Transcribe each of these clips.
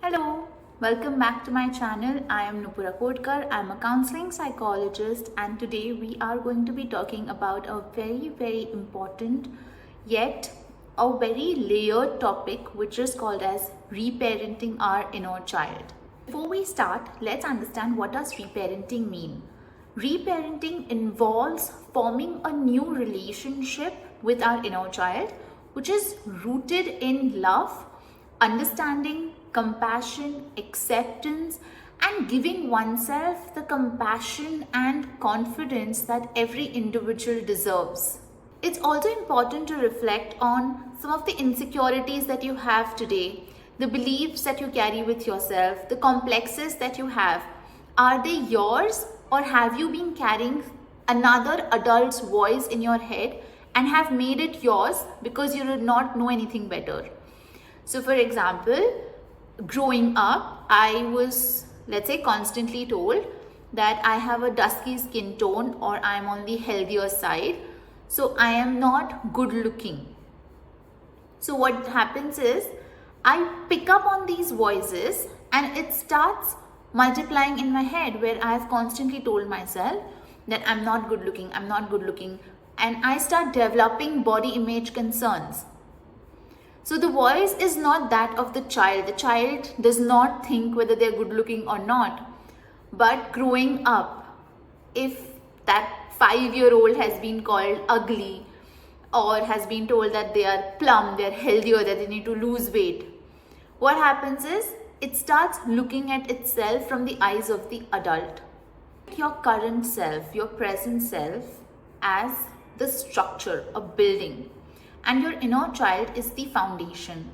Hello, welcome back to my channel. I am Nupur Akotkar. I am a counseling psychologist, and today we are going to be talking about a very important yet a very layered topic, which is called as reparenting our inner child. Before we start, let's understand what does reparenting mean. Reparenting involves forming a new relationship with our inner child, which is rooted in love, understanding, compassion, acceptance, and giving oneself the compassion and confidence that every individual deserves. It's also important to reflect on some of the insecurities that you have today, the beliefs that you carry with yourself, the complexes that you have. Are they yours, or have you been carrying another adult's voice in your head and have made it yours because you did not know anything better? So for example, growing up, I was, let's say, constantly told that I have a dusky skin tone or I am on the healthier side, so I am not good looking. So what happens is I pick up on these voices and it starts multiplying in my head, where I have constantly told myself that I'm not good looking, and I start developing body image concerns. So the voice is not that of the child. The child does not think whether they're good looking or not. But growing up, if that 5-year-old has been called ugly or has been told that they are plump, they're healthier, that they need to lose weight, what happens is it starts looking at itself from the eyes of the adult. Your current self, your present self, as the structure, a building. And your inner child is the foundation.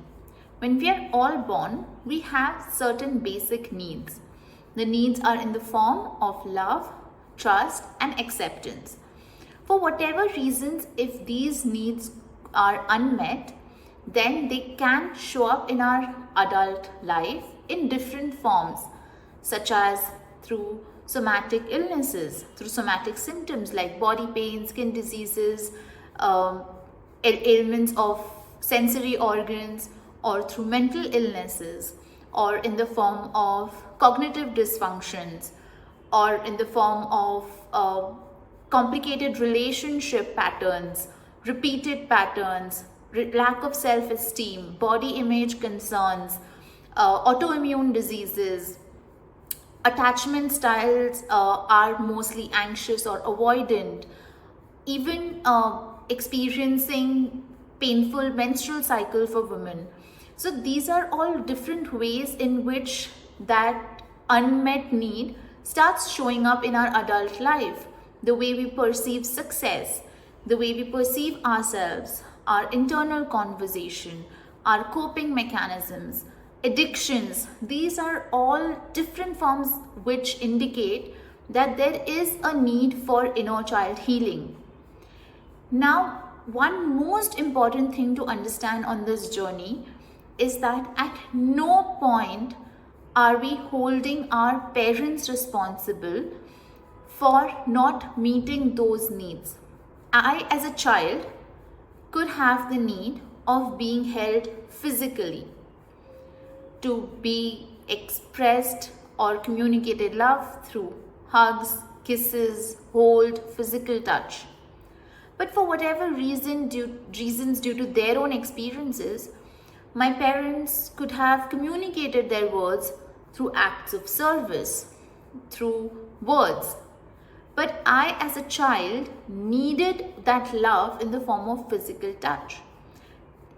When we are all born, we have certain basic needs. The needs are in the form of love, trust, and acceptance. For whatever reasons, if these needs are unmet, then they can show up in our adult life in different forms, such as through somatic illnesses, through somatic symptoms like body pain, skin diseases, ailments of sensory organs, or through mental illnesses, or in the form of cognitive dysfunctions, or in the form of complicated relationship patterns, repeated patterns, lack of self-esteem, body image concerns, autoimmune diseases. Attachment styles are mostly anxious or avoidant. Even experiencing painful menstrual cycle for women. So these are all different ways in which that unmet need starts showing up in our adult life. The way we perceive success, the way we perceive ourselves, our internal conversation, our coping mechanisms, addictions, these are all different forms which indicate that there is a need for inner child healing. Now, one most important thing to understand on this journey is that at no point are we holding our parents responsible for not meeting those needs. I, as a child, could have the need of being held physically, to be expressed or communicated love through hugs, kisses, hold, physical touch. But for whatever reasons due to their own experiences, my parents could have communicated their words through acts of service, through words. But I, as a child, needed that love in the form of physical touch.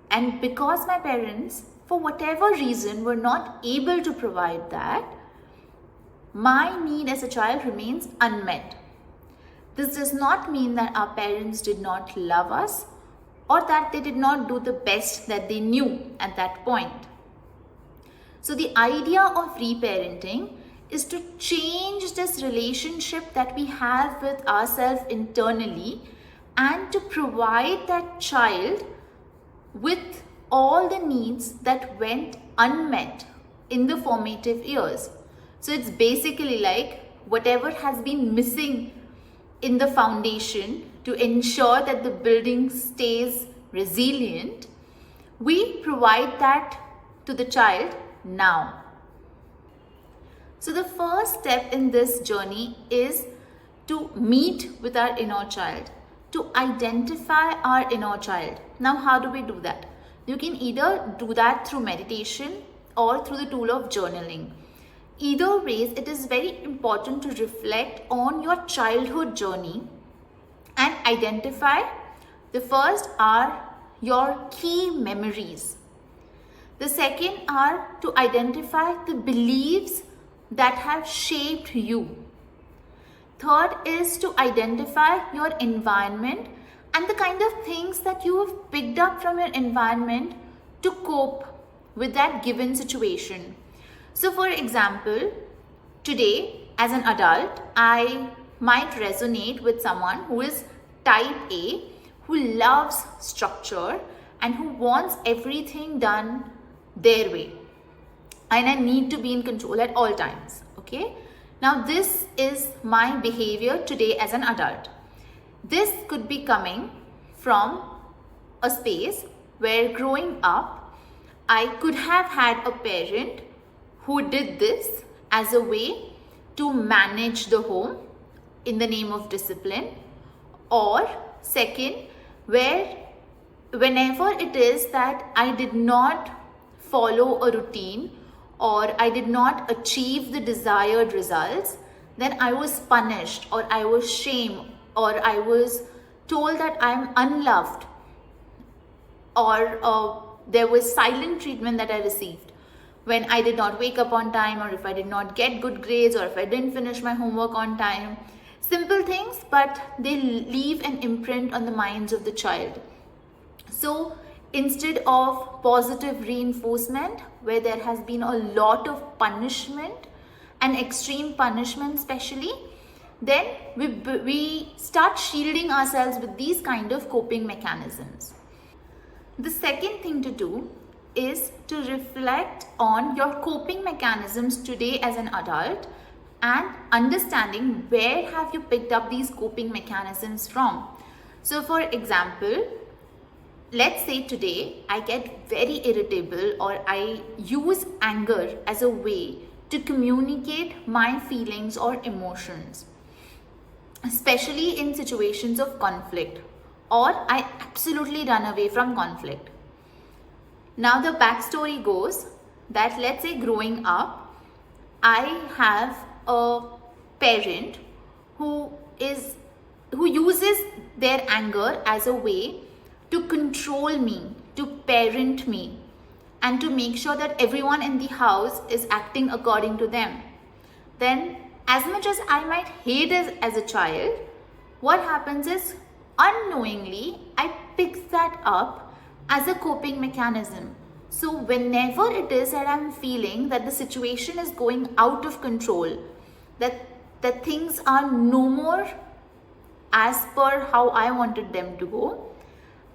And because my parents, for whatever reason, were not able to provide that, my need as a child remains unmet. This does not mean that our parents did not love us or that they did not do the best that they knew at that point. So the idea of reparenting is to change this relationship that we have with ourselves internally and to provide that child with all the needs that went unmet in the formative years. So it's basically like whatever has been missing in the foundation to ensure that the building stays resilient, we provide that to the child now. So the first step in this journey is to meet with our inner child, to identify our inner child. Now, how do we do that? You can either do that through meditation or through the tool of journaling. Either ways, it is very important to reflect on your childhood journey and identify. The first are your key memories. The second are to identify the beliefs that have shaped you. Third is to identify your environment and the kind of things that you have picked up from your environment to cope with that given situation. So for example, today as an adult, I might resonate with someone who is type A, who loves structure and who wants everything done their way. And I need to be in control at all times. Okay. Now this is my behavior today as an adult. This could be coming from a space where growing up, I could have had a parent who did this as a way to manage the home in the name of discipline, or second, where whenever it is that I did not follow a routine or I did not achieve the desired results, then I was punished or I was shamed or I was told that I'm unloved, or there was silent treatment that I received when I did not wake up on time, or if I did not get good grades, or if I didn't finish my homework on time. Simple things, but they leave an imprint on the minds of the child. So instead of positive reinforcement, where there has been a lot of punishment and extreme punishment especially, then we start shielding ourselves with these kind of coping mechanisms. The second thing to do is to reflect on your coping mechanisms today as an adult and understanding where have you picked up these coping mechanisms from. So for example, let's say today I get very irritable or I use anger as a way to communicate my feelings or emotions, especially in situations of conflict, or I absolutely run away from conflict. Now the backstory goes that, let's say growing up, I have a parent who uses their anger as a way to control me, to parent me, and to make sure that everyone in the house is acting according to them. Then, as much as I might hate it as a child, what happens is unknowingly I pick that up as a coping mechanism. So whenever it is that I'm feeling that the situation is going out of control, that things are no more as per how I wanted them to go,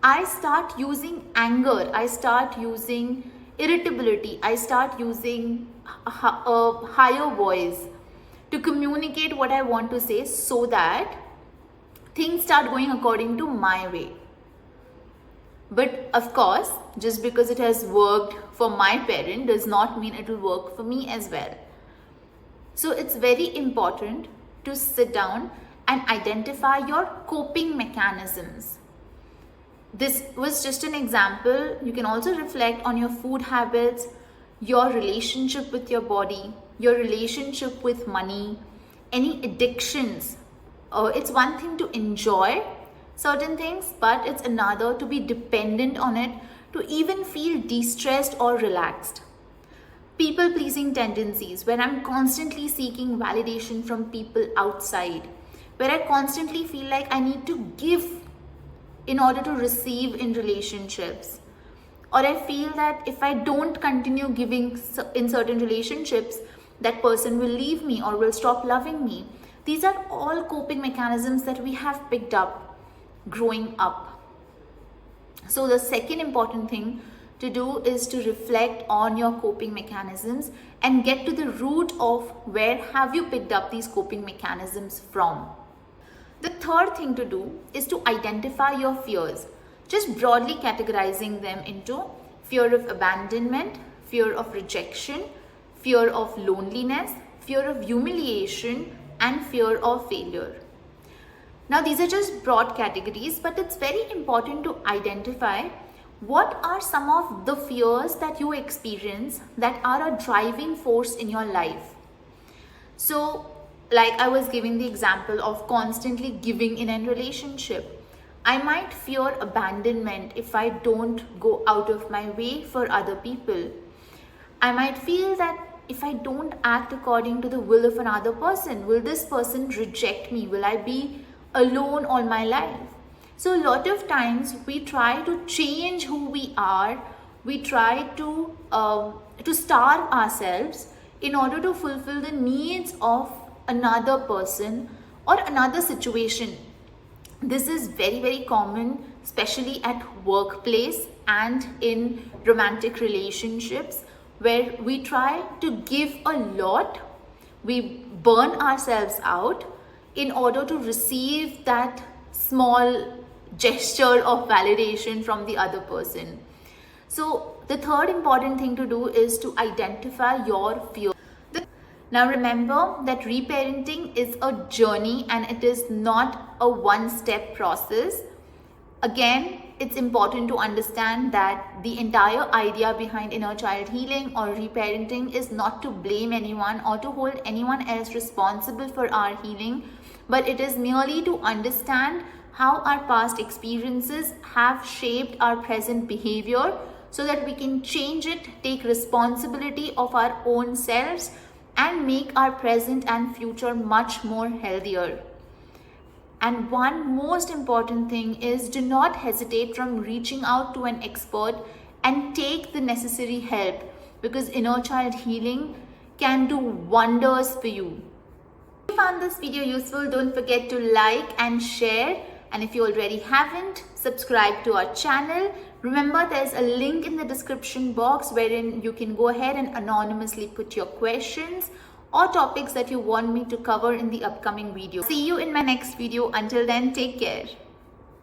I start using anger, I start using irritability, I start using a higher voice to communicate what I want to say, so that things start going according to my way. But of course, just because it has worked for my parent does not mean it will work for me as well. So it's very important to sit down and identify your coping mechanisms. This was just an example. You can also reflect on your food habits, your relationship with your body, your relationship with money, any addictions. It's one thing to enjoy certain things, but it's another to be dependent on it to even feel de-stressed or relaxed. People-pleasing tendencies, where I'm constantly seeking validation from people outside, where I constantly feel like I need to give in order to receive in relationships, or I feel that if I don't continue giving in certain relationships, that person will leave me or will stop loving me. These are all coping mechanisms that we have picked up growing up. So the second important thing to do is to reflect on your coping mechanisms and get to the root of where have you picked up these coping mechanisms from. The third thing to do is to identify your fears, just broadly categorizing them into fear of abandonment, fear of rejection, fear of loneliness, fear of humiliation, and fear of failure. Now, these are just broad categories, but it's very important to identify what are some of the fears that you experience that are a driving force in your life. So, like I was giving the example of constantly giving in a relationship. I might fear abandonment if I don't go out of my way for other people. I might feel that if I don't act according to the will of another person, will this person reject me? Will I be alone all my life? So a lot of times we try to change who we are. We try to starve ourselves in order to fulfill the needs of another person or another situation. This is very, very common, especially at workplace and in romantic relationships, where we try to give a lot, we burn ourselves out in order to receive that small gesture of validation from the other person. So the third important thing to do is to identify your fear. Now remember that reparenting is a journey and it is not a one-step process. Again, it's important to understand that the entire idea behind inner child healing or reparenting is not to blame anyone or to hold anyone else responsible for our healing, but it is merely to understand how our past experiences have shaped our present behavior so that we can change it, take responsibility of our own selves, and make our present and future much more healthier. And one most important thing is, do not hesitate from reaching out to an expert and take the necessary help, because inner child healing can do wonders for you. If you found this video useful, don't forget to like and share. And if you already haven't, subscribe to our channel. Remember, there's a link in the description box wherein you can go ahead and anonymously put your questions or topics that you want me to cover in the upcoming video. See you in my next video. Until then, take care.